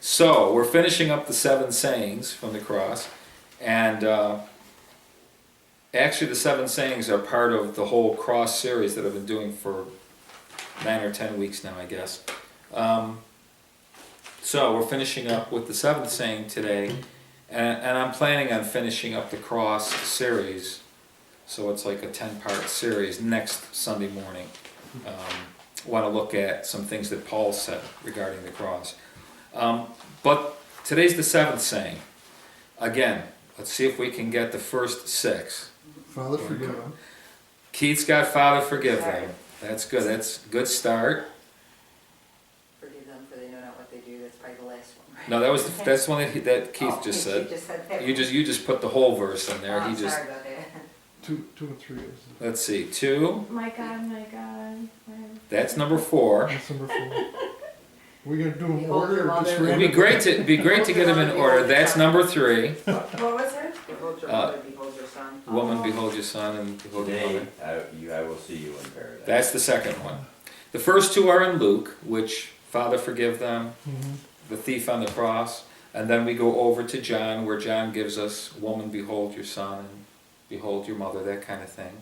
So, we're finishing up the 7 sayings from the cross, and actually the 7 sayings are part of the whole cross series that I've been doing for 9 or 10 weeks now, I guess. So, we're finishing up with the 7th saying today, and I'm planning on finishing up the cross series, so it's like a 10-part series next Sunday morning. Want to look at some things that Paul said regarding the cross. But today's the 7th saying. Again, let's see if we can get the first 6. Father, forgive them. Keith's got Father, forgive them. That's good. That's a good start. Forgive them, for they know not what they do. That's probably the last one, right? No, that's one that Keith just He said. just said that. You just put the whole verse in there. Oh, He just. sorry about that. 2 and 3 is. Let's see. 2. My God, my God. That's number 4. That's number 4. We're gonna do them Behold your order or just mother. It'd be random? great to get them in order. That's number 3. What was it? Behold your mother, behold your son. Woman, behold your son, and behold your Today, mother. I will see you in paradise. That's the second one. The first 2 are in Luke, which Father, forgive them, the thief on the cross, and then we go over to John, where John gives us, woman, behold your son, and behold your mother, that kind of thing.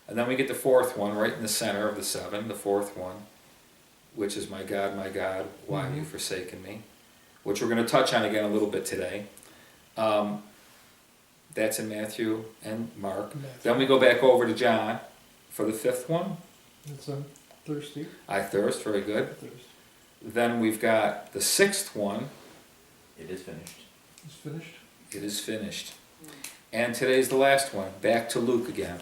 And then we get the 4th one, right in the center of the 7, the 4th one, which is my God, why have you forsaken me? Which we're going to touch on again a little bit today. That's in Matthew and Mark. Then we go back over to John for the 5th one. It's thirsty. I thirst, very good. Thirst. Then we've got the 6th one, It is finished. It's finished. it is finished. And today's the last one, back to Luke again.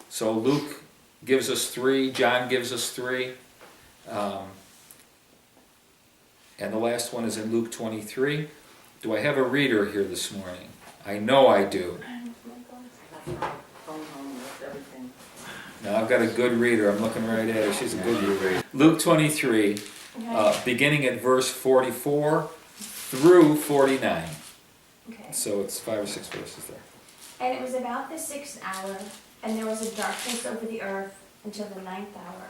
So Luke gives us 3, John gives us 3. And the last one is in Luke 23. Do I have a reader here this morning? I know I do. I left my phone home with everything. Now I've got a good reader. I'm looking right at her. She's a good reader. Luke 23, beginning at verse 44 through 49. Okay. So it's 5 or 6 verses there. And it was about the 6th hour, and there was a darkness over the earth until the 9th hour.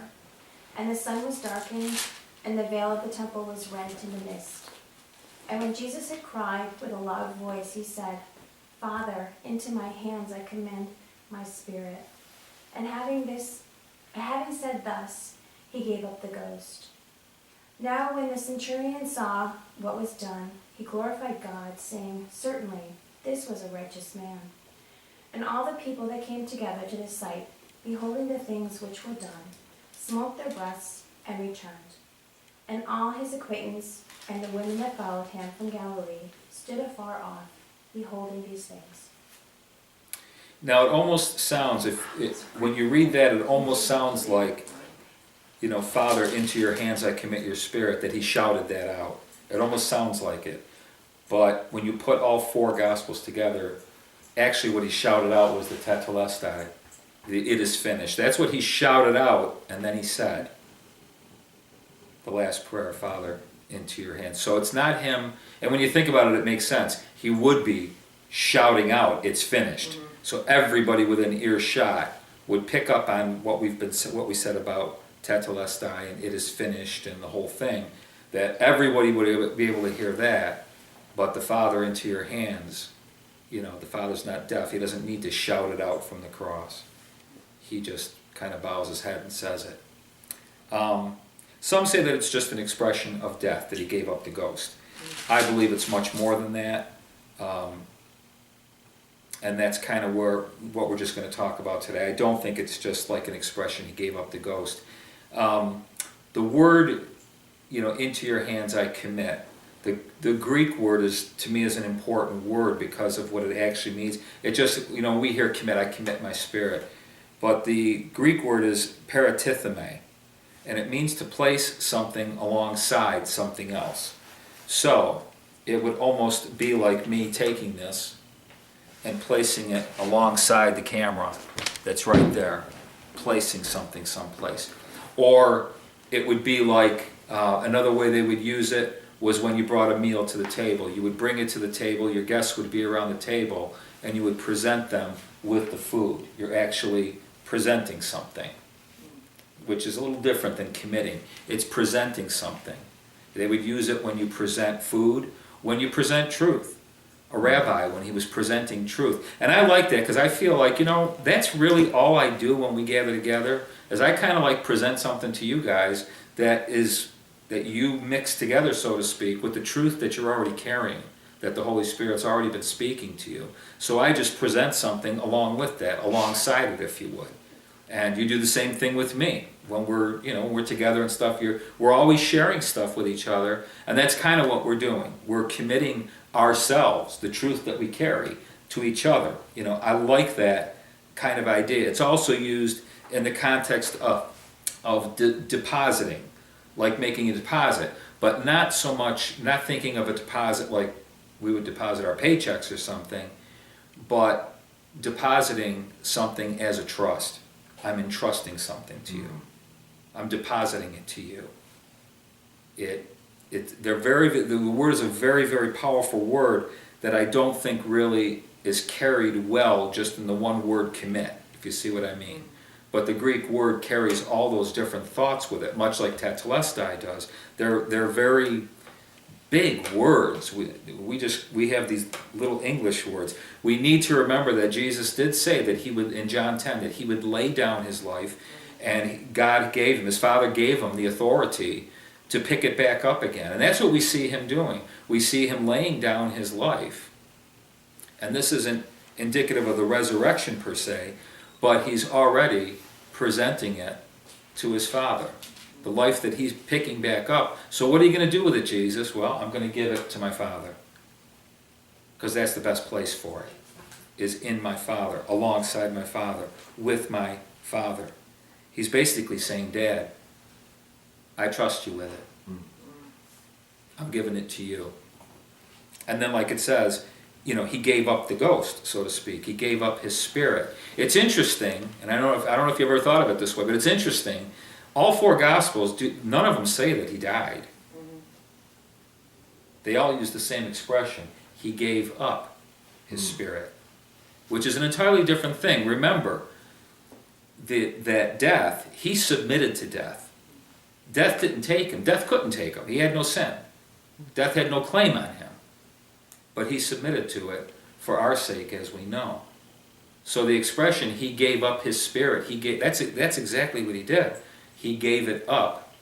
And the sun was darkened, and the veil of the temple was rent in the midst. And when Jesus had cried with a loud voice, he said, Father, into my hands I commend my spirit. And having said thus, he gave up the ghost. Now when the centurion saw what was done, he glorified God, saying, Certainly, this was a righteous man. And all the people that came together to the sight, beholding the things which were done, smote their breasts and returned. And all his acquaintance and the women that followed him from Galilee stood afar off, beholding these things. Now it almost sounds, when you read that, it almost sounds like, Father, into your hands I commit your spirit, that he shouted that out. It almost sounds like it. But when you put all 4 Gospels together, actually what he shouted out was the tetelestai, it is finished. That's what he shouted out, and then he said, the last prayer, Father, into your hands. So it's not him, and when you think about it, it makes sense. He would be shouting out, it's finished. So everybody within earshot would pick up on what we said about tetelestai and it is finished and the whole thing. That everybody would be able to hear that, but the Father into your hands, the Father's not deaf. He doesn't need to shout it out from the cross. He just kind of bows his head and says it. Some say that it's just an expression of death, that he gave up the ghost. I believe it's much more than that. And that's kind of what we're just going to talk about today. I don't think it's just like an expression, he gave up the ghost. The word, into your hands I commit. The Greek word to me is an important word because of what it actually means. It just, we hear commit, I commit my spirit. But the Greek word is paratitheme, and it means to place something alongside something else. So, it would almost be like me taking this and placing it alongside the camera that's right there, placing something someplace. Or it would be like, another way they would use it was when you brought a meal to the table. You would bring it to the table, your guests would be around the table, and you would present them with the food. You're actually presenting something, which is a little different than committing. It's presenting something. They would use it when you present food, when you present truth. A rabbi, when he was presenting truth. And I like that because I feel like, that's really all I do when we gather together, is I kind of like present something to you guys that you mix together, so to speak, with the truth that you're already carrying, that the Holy Spirit's already been speaking to you. So I just present something along with that, alongside it, if you would. And you do the same thing with me. When we're together and stuff, we're always sharing stuff with each other, and that's kind of what we're doing. We're committing ourselves, the truth that we carry, to each other. I like that kind of idea. It's also used in the context of depositing, like making a deposit, but not thinking of a deposit like we would deposit our paychecks or something, but depositing something as a trust. I'm entrusting something to you. I'm depositing it to you. The word is a very, very powerful word that I don't think really is carried well just in the one word commit, if you see what I mean. But the Greek word carries all those different thoughts with it, much like tetelestai does. They're very big words. We have these little English words. We need to remember that Jesus did say that he would, in John 10, that he would lay down his life, and God gave him, his Father gave him the authority to pick it back up again. And that's what we see him doing. We see him laying down his life. And this isn't indicative of the resurrection per se, but he's already presenting it to his Father. The life that he's picking back up. So what are you going to do with it, Jesus? Well, I'm going to give it to my Father. Because that's the best place for it, is in my Father, alongside my Father, with my Father. He's basically saying, Dad, I trust you with it. I'm giving it to you. And then like it says, he gave up the ghost, so to speak. He gave up his spirit. It's interesting, and I don't know if you ever thought of it this way, but it's interesting. All four Gospels, none of them say that he died. They all use the same expression. He gave up his spirit, which is an entirely different thing. Remember, that death, he submitted to death. Death didn't take him. Death couldn't take him. He had no sin. Death had no claim on him. But he submitted to it for our sake, as we know. So the expression, he gave up his spirit, that's exactly what he did. He gave it up.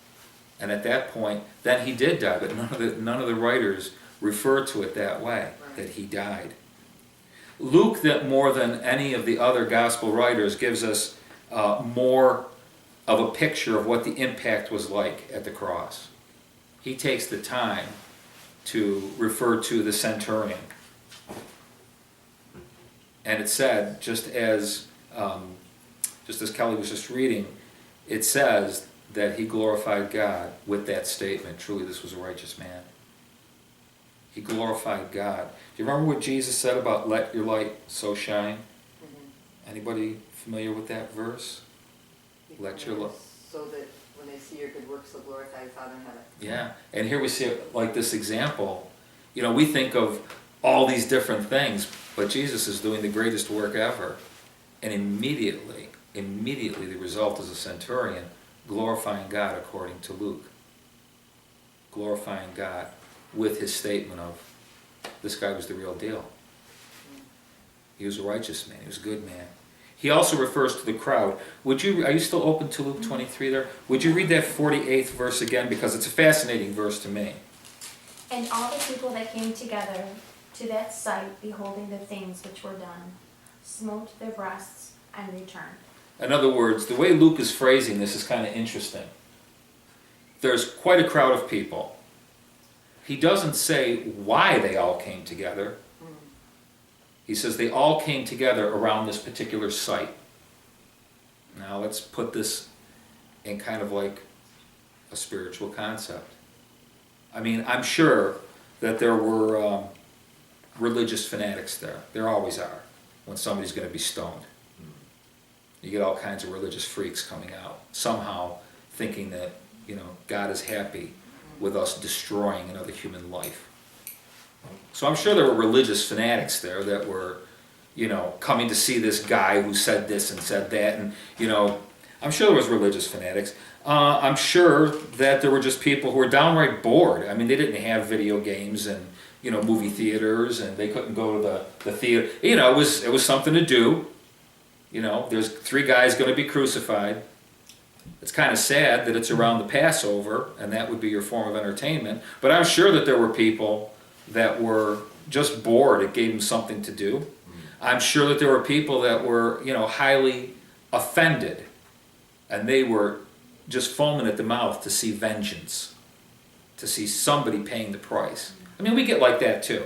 And at that point, then he did die. But none of the writers refer to it that way, that he died. Luke, that more than any of the other gospel writers, gives us more of a picture of what the impact was like at the cross. He takes the time to refer to the centurion. And it said, just as Kelly was just reading, it says that he glorified God with that statement. Truly, this was a righteous man. He glorified God. Do you remember what Jesus said about let your light so shine? Anybody familiar with that verse? Let your light. So that when they see your good works, they'll glorify the Father in heaven. Yeah, and here we see like this example. We think of all these different things, but Jesus is doing the greatest work ever. And immediately the result is a centurion glorifying God according to Luke. Glorifying God with his statement of, this guy was the real deal. He was a righteous man. He was a good man. He also refers to the crowd. Are you still open to Luke 23 there? Would you read that 48th verse again? Because it's a fascinating verse to me. And all the people that came together to that sight, beholding the things which were done, smote their breasts and returned. In other words, the way Luke is phrasing this is kind of interesting. There's quite a crowd of people. He doesn't say why they all came together. He says they all came together around this particular site. Now let's put this in kind of like a spiritual concept. I mean, I'm sure that there were religious fanatics there. There always are when somebody's going to be stoned. You get all kinds of religious freaks coming out, somehow thinking that, God is happy with us destroying another human life. So I'm sure there were religious fanatics there that were, coming to see this guy who said this and said that, and, I'm sure there was religious fanatics. I'm sure that there were just people who were downright bored. I mean, they didn't have video games and, you know, movie theaters, and they couldn't go to the theater. You know, it was something to do. You know, there's 3 guys going to be crucified. It's kind of sad that it's around the Passover, and that would be your form of entertainment. But I'm sure that there were people that were just bored. It gave them something to do. I'm sure that there were people that were, you know, highly offended, and they were just foaming at the mouth to see vengeance, to see somebody paying the price. I mean, we get like that too.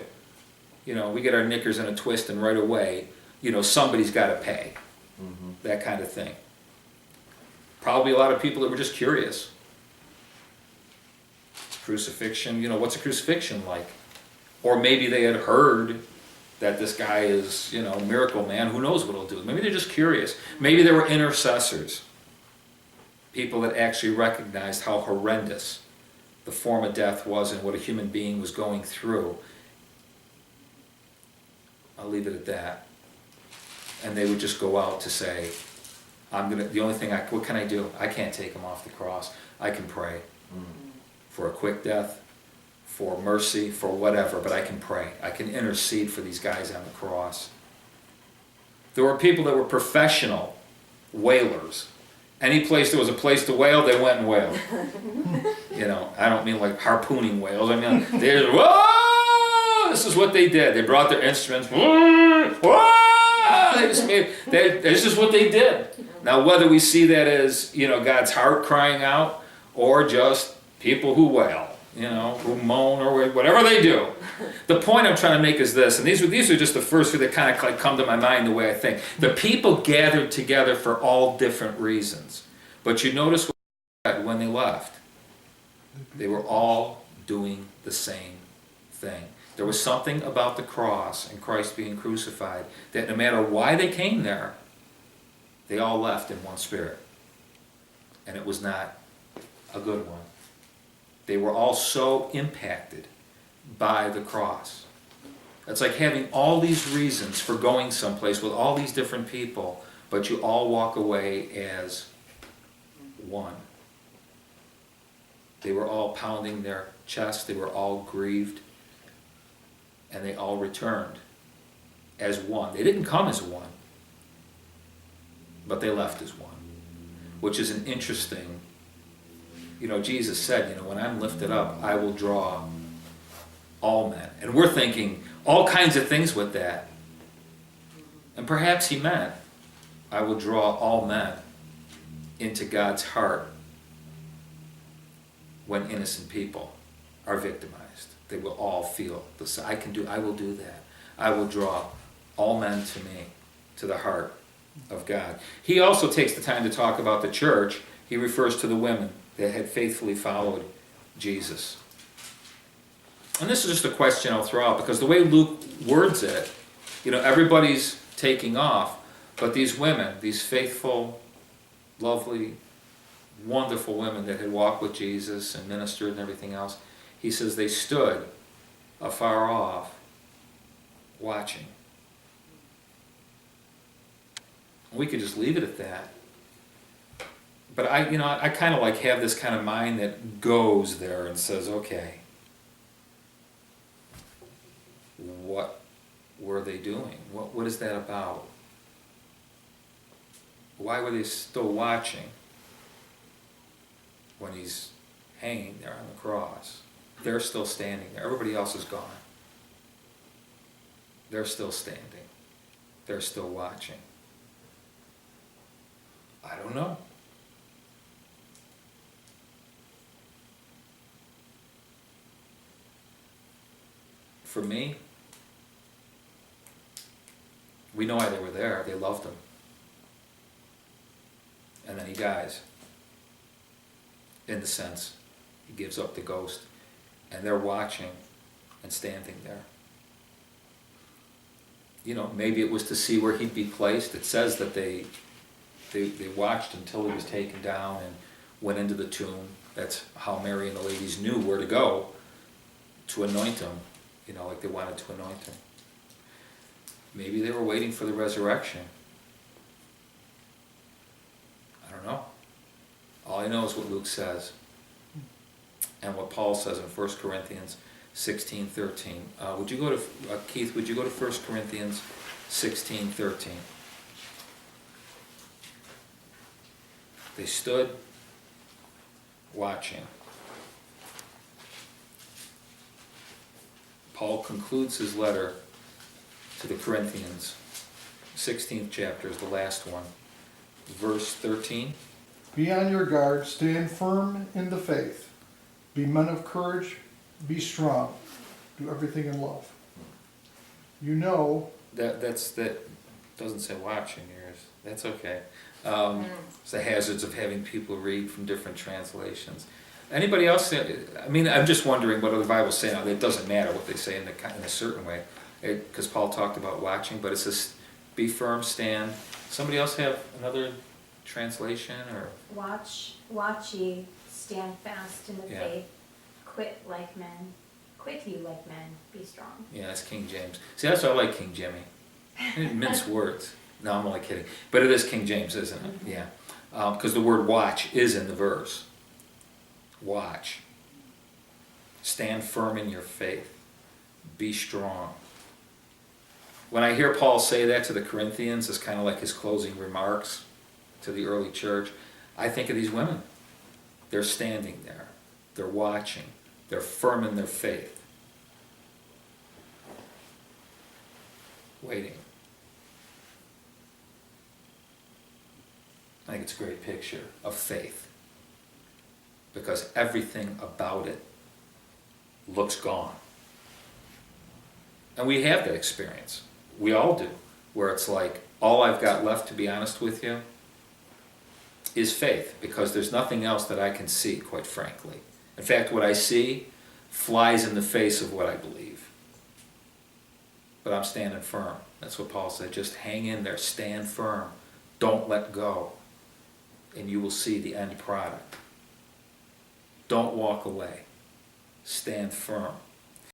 You know, we get our knickers in a twist, and right away, you know, somebody's got to pay. That kind of thing. Probably a lot of people that were just curious. Crucifixion, you know, what's a crucifixion like? Or maybe they had heard that this guy is, you know, miracle man, who knows what he'll do. Maybe they're just curious. Maybe there were intercessors. People that actually recognized how horrendous the form of death was and what a human being was going through. I'll leave it at that. And they would just go out to say, the only thing what can I do? I can't take him off the cross. I can pray for a quick death, for mercy, for whatever, but I can pray. I can intercede for these guys on the cross. There were people that were professional wailers. Any place there was a place to wail, they went and wailed. You know, I don't mean like harpooning whales. I mean, they just, whoa! This is what they did. They brought their instruments. Whoa! This is what they did. Now, whether we see that as, you know, God's heart crying out, or just people who wail, you know, who moan, or whatever they do. The point I'm trying to make is this, and these are just the first few that kind of like come to my mind the way I think. The people gathered together for all different reasons. But you notice what they said when they left. They were all doing the same thing. There was something about the cross and Christ being crucified that no matter why they came there, they all left in one spirit. And it was not a good one. They were all so impacted by the cross. It's like having all these reasons for going someplace with all these different people, but you all walk away as one. They were all pounding their chests, they were all grieved, and they all returned as one. They didn't come as one, but they left as one, which is an interesting, you know, Jesus said, you know, when I'm lifted up, I will draw all men. And we're thinking all kinds of things with that. And perhaps he meant, I will draw all men into God's heart when innocent people are victimized. They will all feel this. I will do that. I will draw all men to me, to the heart of God. He also takes the time to talk about the church. He refers to the women that had faithfully followed Jesus. And this is just a question I'll throw out, because the way Luke words it, you know, everybody's taking off, but these women, these faithful, lovely, wonderful women that had walked with Jesus and ministered and everything else, he says they stood afar off, watching. We could just leave it at that. But I kind of like have this kind of mind that goes there and says, okay, what were they doing? What is that about? Why were they still watching when he's hanging there on the cross? They're still standing there. Everybody else is gone. They're still standing. They're still watching. I don't know. For me, we know why they were there. They loved him. And then he dies. In the sense, he gives up the ghost. And they're watching and standing there. You know, maybe it was to see where he'd be placed. It says that they watched until he was taken down and went into the tomb. That's how Mary and the ladies knew where to go to anoint him. You know, like they wanted to anoint him. Maybe they were waiting for the resurrection. I don't know. All I I know is what Luke says and what Paul says in 1 Corinthians 16:13. Would you go to, Keith, would you go to 1 Corinthians 16:13? They stood watching. Paul concludes his letter to the Corinthians, 16th chapter is the last one. Verse 13. Be on your guard, stand firm in the faith. Be men of courage, be strong. Do everything in love. You know, That doesn't say watch in yours. That's okay. It's the hazards of having people read from different translations. Anybody else? I mean, I'm just wondering what other Bibles say now. It doesn't matter what they say in a certain way, because Paul talked about watching. But it says, "Be firm, stand." Somebody else have another translation or? Watch ye, stand fast in the Yeah. faith, quit you like men, be strong. Yeah, that's King James. See, that's why I like King Jimmy. He didn't mince words. No, I'm only kidding. But it is King James, isn't it? Yeah. Because the word watch is in the verse. Watch. Stand firm in your faith. Be strong. When I hear Paul say that to the Corinthians, it's kind of like his closing remarks to the early church. I think of these women. They're standing there. They're watching. They're firm in their faith. Waiting. I think it's a great picture of faith, because everything about it looks gone. And we have that experience. We all do, where it's like, all I've got left, to be honest with you, is faith, because there's nothing else that I can see, quite frankly. In fact, what I see flies in the face of what I believe. But I'm standing firm. That's what Paul said. Just hang in there, stand firm. Don't let go. And you will see the end product. Don't walk away. Stand firm.